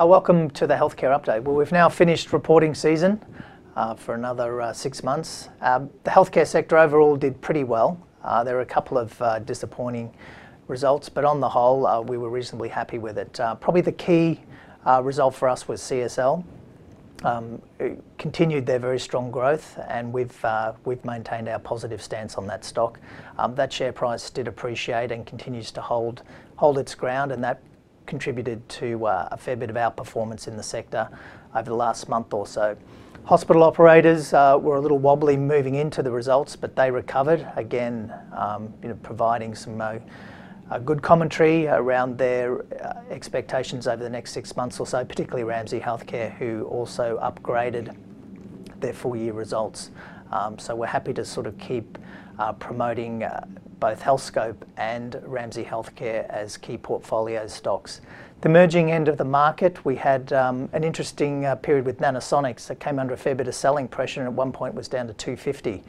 Welcome to the healthcare update. Well, we've now finished reporting season for another 6 months. The healthcare sector overall did pretty well. There were a couple of disappointing results, but on the whole, we were reasonably happy with it. Probably the key result for us was CSL. It continued their very strong growth, and we've maintained our positive stance on that stock. That share price did appreciate and continues to hold its ground, and that contributed to a fair bit of outperformance in the sector over the last month or so. Hospital operators were a little wobbly moving into the results, but they recovered again, providing some good commentary around their expectations over the next 6 months or so, particularly Ramsay Healthcare, who also upgraded their full year results. So we're happy to sort of keep promoting both Healthscope and Ramsay Healthcare as key portfolio stocks. The emerging end of the market, we had an interesting period with Nanosonics that came under a fair bit of selling pressure, and at one point was down to 250,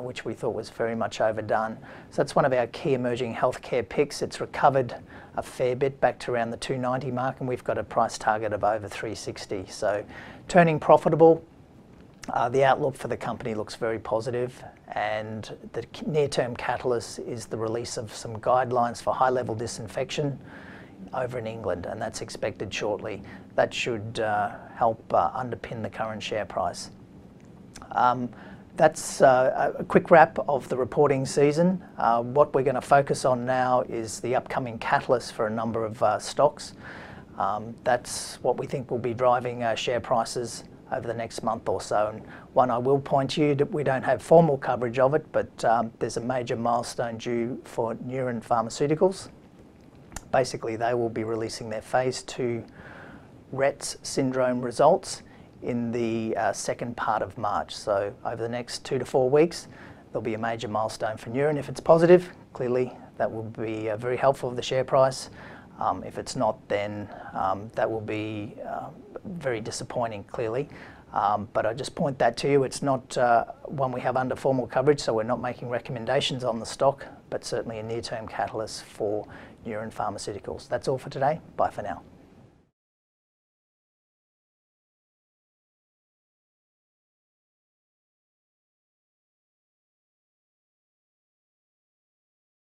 which we thought was very much overdone. So that's one of our key emerging healthcare picks. It's recovered a fair bit back to around the 290 mark, and we've got a price target of over 360. So turning profitable. The outlook for the company looks very positive, and the near-term catalyst is the release of some guidelines for high-level disinfection over in England, and that's expected shortly. That should help underpin the current share price. That's a quick wrap of the reporting season. What we're going to focus on now is the upcoming catalyst for a number of stocks. That's what we think will be driving share prices over the next month or so. And one I will point to you, that we don't have formal coverage of it, but there's a major milestone due for Neuren Pharmaceuticals. Basically, they will be releasing their phase 2 Rett syndrome results in the second part of March. So over the next 2 to 4 weeks, there'll be a major milestone for Neuren. If it's positive, clearly that will be very helpful for the share price. If it's not, then that will be very disappointing, clearly. But I just point that to you. It's not one we have under formal coverage, so we're not making recommendations on the stock, but certainly a near-term catalyst for Neuren Pharmaceuticals. That's all for today. Bye for now.